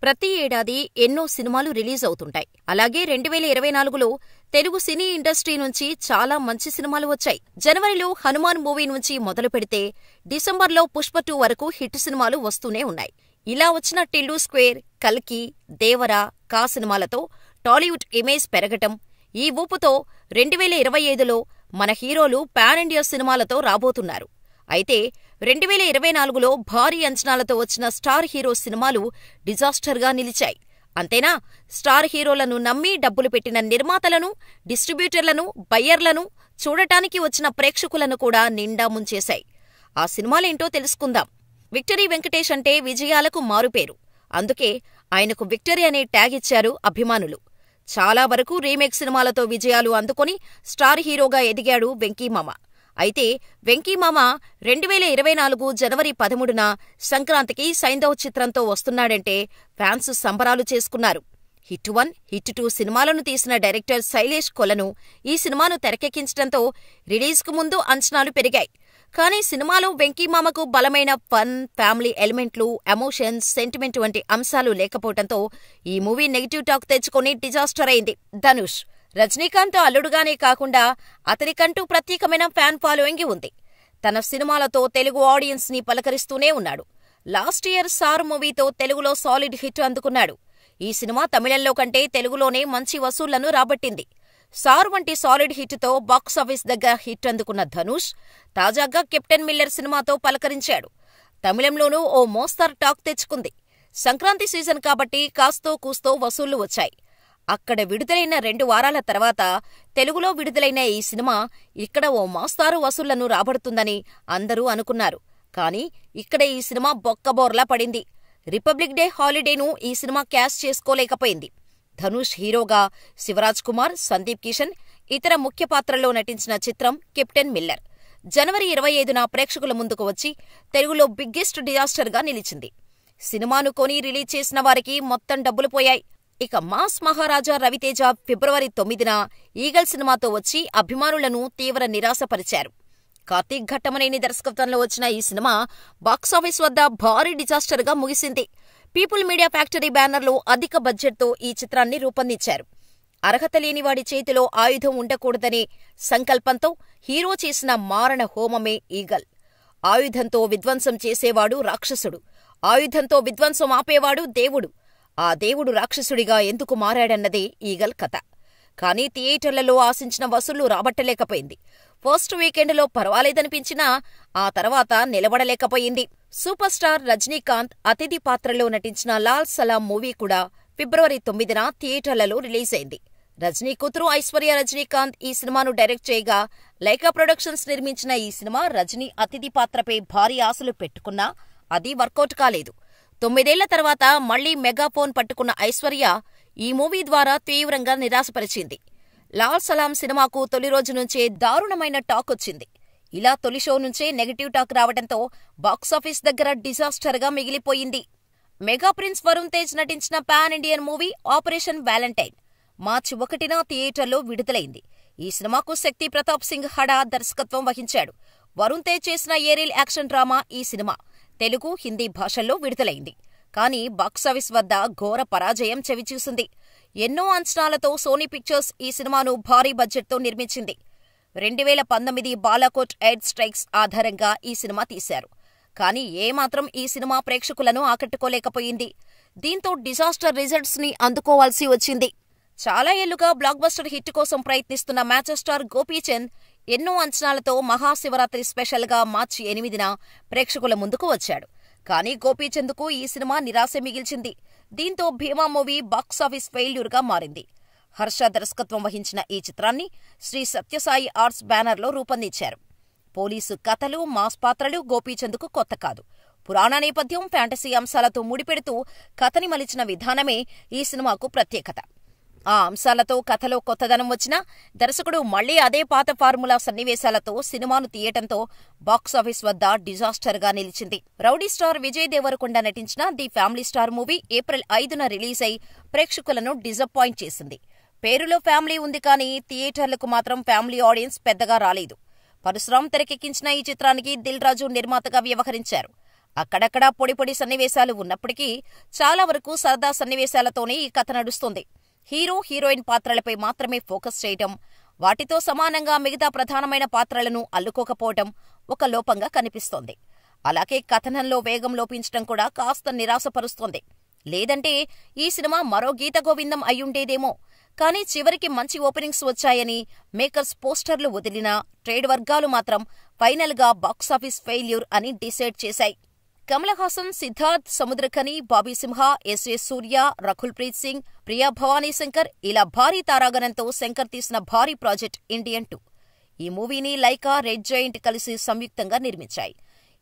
ప్రతి ఏడాది ఎన్నో సినిమాలు రిలీజ్ అవుతుంటాయి. అలాగే 2024లో తెలుగు సినీ ఇండస్ట్రీ నుంచి చాలా మంచి సినిమాలు వచ్చాయి. జనవరిలో హనుమాన్ మూవీ నుంచి మొదలు పెడితే డిసెంబర్లో పుష్ప 2 వరకు హిట్ సినిమాలు వస్తూనే ఉన్నాయి. ఇలా వచ్చిన టిల్లు స్క్వేర్, కల్కి, దేవర, కా సినిమాలతో టాలీవుడ్ ఇమేజ్ పెరగటం, ఈ ఊపుతో 2025లో మన హీరోలు పాన్ ఇండియా సినిమాలతో రాబోతున్నారు. అయితే 2024లో భారీ అంచనాలతో వచ్చిన స్టార్ హీరో సినిమాలు డిజాస్టర్గా నిలిచాయి. అంతేనా, స్టార్ హీరోలను నమ్మి డబ్బులు పెట్టిన నిర్మాతలను, డిస్ట్రిబ్యూటర్లను, బయ్యర్లను, చూడటానికి వచ్చిన ప్రేక్షకులను కూడా నిండా ముంచేశాయి. ఆ సినిమాలేంటో తెలుసుకుందాం. విక్టరీ వెంకటేష్ అంటే విజయాలకు మారుపేరు. అందుకే ఆయనకు విక్టరీ అనే ట్యాగ్ ఇచ్చారు అభిమానులు. చాలా వరకు రీమేక్ సినిమాలతో విజయాలు అందుకొని స్టార్ హీరోగా ఎదిగాడు వెంకీమామ. అయితే వెంకీమామ 2024 జనవరి 13న సంక్రాంతికి సైంధవ్ చిత్రంతో వస్తున్నాడంటే ఫ్యాన్స్ సంబరాలు చేసుకున్నారు. హిట్ 1, హిట్ 2 సినిమాలను తీసిన డైరెక్టర్ శైలేష్ కొలను ఈ సినిమాను తెరకెక్కించడంతో రిలీజ్కు ముందు అంచనాలు పెరిగాయి. కానీ సినిమాలో వెంకీమామకు బలమైన ఫన్, ఫ్యామిలీ ఎలిమెంట్లు, ఎమోషన్స్, సెంటిమెంట్ వంటి అంశాలు లేకపోవడంతో ఈ మూవీ నెగిటివ్ టాక్ తెచ్చుకొని డిజాస్టర్ అయింది. ధనుష్ రజనీకాంత్ అల్లుడుగానే కాకుండా అతనికంటూ ప్రత్యేకమైన ఫ్యాన్ ఫాలోయింగ్ ఉంది. తన సినిమాలతో తెలుగు ఆడియన్స్ ని పలకరిస్తూనే ఉన్నాడు. లాస్ట్ ఇయర్ సార్ మూవీతో తెలుగులో సాలిడ్ హిట్ అందుకున్నాడు. ఈ సినిమా తమిళంలో కంటే తెలుగులోనే మంచి వసూళ్లను రాబట్టింది. సార్ వంటి సాలిడ్ హిట్తో బాక్సాఫీస్ దగ్గర హిట్ అందుకున్న ధనుష్ తాజాగా కెప్టెన్ మిల్లర్ సినిమాతో పలకరించాడు. తమిళంలోనూ ఓ మోస్తరు టాక్ తెచ్చుకుంది. సంక్రాంతి సీజన్ కాబట్టి కాస్తో కూస్తో వసూళ్లు వచ్చాయి. అక్కడ విడుదలైన 2 వారాల తర్వాత తెలుగులో విడుదలైన ఈ సినిమా ఇక్కడ ఓ మోస్తారు వసూళ్లను రాబడుతుందని అందరూ అనుకున్నారు. కానీ ఇక్కడ ఈ సినిమా బొక్కబోర్లా పడింది. రిపబ్లిక్ డే హాలిడేను ఈ సినిమా క్యాష్ చేసుకోలేకపోయింది. ధనుష్ హీరోగా శివరాజ్ కుమార్, సందీప్ కిషన్ ఇతర ముఖ్య పాత్రల్లో నటించిన చిత్రం కెప్టెన్ మిల్లర్ జనవరి 25న ప్రేక్షకుల ముందుకు వచ్చి తెలుగులో బిగ్గెస్ట్ డిజాస్టర్గా నిలిచింది. సినిమాను కొని రిలీజ్ చేసిన వారికి మొత్తం డబ్బులు పోయాయి. ఇక మాస్ మహారాజా రవితేజ ఫిబ్రవరి 9న ఈగల్ సినిమాతో వచ్చి అభిమానులను తీవ్ర నిరాశపరిచారు. కార్తీక్ ఘట్టమనేని దర్శకత్వంలో వచ్చిన ఈ సినిమా బాక్సాఫీస్ వద్ద భారీ డిజాస్టర్గా ముగిసింది. పీపుల్ మీడియా ఫ్యాక్టరీ బ్యానర్లో అధిక బడ్జెట్తో ఈ చిత్రాన్ని రూపొందించారు. అర్హత లేనివాడి చేతిలో ఆయుధం ఉండకూడదనే సంకల్పంతో హీరో చేసిన మారణ హోమమే ఈగల్. ఆయుధంతో విధ్వంసం చేసేవాడు రాక్షసుడు, ఆయుధంతో విధ్వంసం ఆపేవాడు దేవుడు. ఆ దేవుడు రాక్షసుడిగా ఎందుకు మారాడన్నదే ఈగల్ కథ. కానీ థియేటర్లలో ఆశించిన వసూళ్లు రాబట్టలేకపోయింది. ఫస్ట్ వీకెండ్లో పర్వాలేదనిపించినా ఆ తర్వాత నిలబడలేకపోయింది. సూపర్ స్టార్ రజనీకాంత్ అతిథి పాత్రలో నటించిన లాల్ సలాం మూవీ కూడా ఫిబ్రవరి 9న థియేటర్లలో రిలీజ్ అయింది. రజనీ కూతురు ఐశ్వర్య రజనీకాంత్ ఈ సినిమాను డైరెక్ట్ చేయగా లైకా ప్రొడక్షన్స్ నిర్మించిన ఈ సినిమా రజనీ అతిథి పాత్రపై భారీ ఆశలు పెట్టుకున్నా అది వర్కౌట్ కాలేదు. 9 ఏళ్ల తర్వాత మళ్లీ మెగాఫోన్ పట్టుకున్న ఐశ్వర్య ఈ మూవీ ద్వారా తీవ్రంగా నిరాశపరిచింది. లాల్ సలాం సినిమాకు తొలి రోజు నుంచే దారుణమైన టాక్ వచ్చింది. ఇలా తొలి షో నుంచే నెగటివ్ టాక్ రావడంతో బాక్సాఫీస్ దగ్గర డిజాస్టర్గా మిగిలిపోయింది. మెగా ప్రిన్స్ వరుణ్ తేజ్ నటించిన pan Indian movie operation valentine March 1న థియేటర్లో విడుదలైంది. ఈ సినిమాకు శక్తి ప్రతాప్ సింగ్ హడా దర్శకత్వం వహించాడు. వరుణ్ తేజ్ చేసిన ఏరియల్ యాక్షన్ డ్రామా ఈ సినిమా తెలుగు, హిందీ భాషల్లో విడుదలైంది. కానీ బాక్సాఫీస్ వద్ద ఘోర పరాజయం చవిచూసింది. ఎన్నో అంచనాలతో సోనీ పిక్చర్స్ ఈ సినిమాను భారీ బడ్జెట్తో నిర్మించింది. 2019 బాలాకోట్ ఎయిర్ స్ట్రైక్స్ ఆధారంగా ఈ సినిమా తీశారు. కానీ ఏమాత్రం ఈ సినిమా ప్రేక్షకులను ఆకట్టుకోలేకపోయింది. దీంతో డిజాస్టర్ రిజల్ట్స్ ని అందుకోవాల్సి వచ్చింది. చాలా ఏళ్లుగా బ్లాక్ బస్టర్ హిట్ కోసం ప్రయత్నిస్తున్న మ్యాచస్టార్ గోపీచంద్ ఎన్నో అంచనాలతో మహాశివరాత్రి స్పెషల్గా మార్చి 8న ప్రేక్షకుల ముందుకు వచ్చాడు. కానీ గోపీచంద్కు ఈ సినిమా నిరాశ మిగిల్చింది. దీంతో భీమా మూవీ బాక్సాఫీస్ ఫెయిల్యూర్గా మారింది. హర్ష దర్శకత్వం వహించిన ఈ చిత్రాన్ని శ్రీ సత్యసాయి ఆర్ట్స్ బ్యానర్లో రూపొందించారు. పోలీసు కథలు, మాస్ పాత్రలు గోపీచంద్కు కొత్త కాదు. పురాణ నేపథ్యం, ఫ్యాంటసీ అంశాలతో ముడిపెడుతూ కథని మలిచిన విధానమే ఈ సినిమాకు ప్రత్యేకత. ఆ అంశాలతో కథలో కొత్తదనం వచ్చినా దర్శకుడు మళ్లీ అదే పాత ఫార్ములా సన్నివేశాలతో సినిమాను తీయటంతో బాక్సాఫీస్ వద్ద డిజాస్టర్గా నిలిచింది. రౌడీ స్టార్ విజయ్ దేవరకొండ నటించిన the family star movie April 5న రిలీజ్ అయి ప్రేక్షకులను డిసప్పాయింట్ చేసింది. పేరులో ఫ్యామిలీ ఉంది కానీ థియేటర్లకు మాత్రం ఫ్యామిలీ ఆడియన్స్ పెద్దగా రాలేదు. పరశురాం తెరకెక్కించిన ఈ చిత్రానికి దిల్ రాజు నిర్మాతగా వ్యవహరించారు. అక్కడక్కడా పొడి సన్నివేశాలు ఉన్నప్పటికీ చాలా వరకు సరదా సన్నివేశాలతోనే ఈ కథ నడుస్తుంది. హీరో, హీరోయిన్ పాత్రలపై మాత్రమే ఫోకస్ చేయటం, వాటితో సమానంగా మిగతా ప్రధానమైన పాత్రలను అల్లుకోకపోవటం ఒక లోపంగా కనిపిస్తోంది. అలాగే కథనంలో వేగం లోపించటం కూడా కాస్త నిరాశపరుస్తోంది. లేదంటే ఈ సినిమా మరో గీత గోవిందం అయ్యుండేదేమో. కానీ చివరికి మంచి ఓపెనింగ్స్ వచ్చాయని మేకర్స్ పోస్టర్లు వదిలినా ట్రేడ్ వర్గాలు మాత్రం ఫైనల్గా బాక్సాఫీస్ ఫెయిల్యూర్ అని డిసైడ్ చేశాయి. కమల్ హాసన్, సిద్ధార్థ్, సముద్రఖని, బాబీ సింహ, ఎస్.ఏ. సూర్య, రకుల్ ప్రీత్ సింగ్, ప్రియా భవానీ శంకర్ ఇలా భారీ తారాగణంతో శంకర్ తీసిన భారీ ప్రాజెక్ట్ ఇండియన్ 2. ఈ మూవీని లైకా, రెడ్ జైంట్ కలిసి సంయుక్తంగా నిర్మించాయి.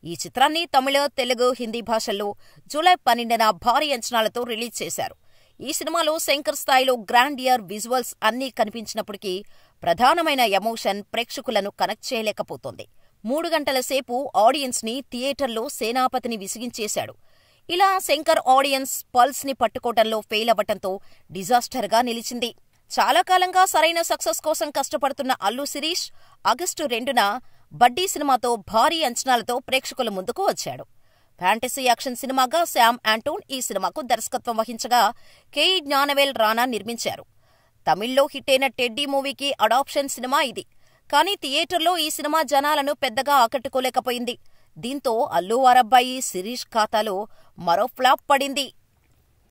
ఈ చిత్రాన్ని తమిళ, తెలుగు, హిందీ భాషల్లో జూలై 12న భారీ అంచనాలతో రిలీజ్ చేశారు. ఈ సినిమాలో శంకర్ స్థాయిలో గ్రాండియర్ విజువల్స్ అన్నీ కనిపించినప్పటికీ ప్రధానమైన ఎమోషన్ ప్రేక్షకులను కనెక్ట్ చేయలేకపోతోంది. 3 గంటల సేపు ఆడియన్స్ ని థియేటర్లో సేనాపతిని విసిగించేశాడు. ఇలా శంకర్ ఆడియన్స్ పల్స్ ని పట్టుకోవటంలో ఫెయిల్ అవ్వటంతో డిజాస్టర్గా నిలిచింది. చాలా కాలంగా సరైన సక్సెస్ కోసం కష్టపడుతున్న అల్లు శిరీష్ ఆగస్టు 2న బడ్డీ సినిమాతో భారీ అంచనాలతో ప్రేక్షకుల ముందుకు వచ్చాడు. ఫ్యాంటసీ యాక్షన్ సినిమాగా శామ్ ఆంటోన్ ఈ సినిమాకు దర్శకత్వం వహించగా కె.ఇ. జ్ఞానవేల్ రాణా నిర్మించారు. తమిళ్లో హిట్టైన టెడ్డీ మూవీకి అడాప్షన్ సినిమా ఇది. కానీ థియేటర్లో ఈ సినిమా జనాలను పెద్దగా ఆకట్టుకోలేకపోయింది. దీంతో అల్లు వారబ్బాయి శిరీష్ ఖాతాలో మరో ఫ్లాప్ పడింది.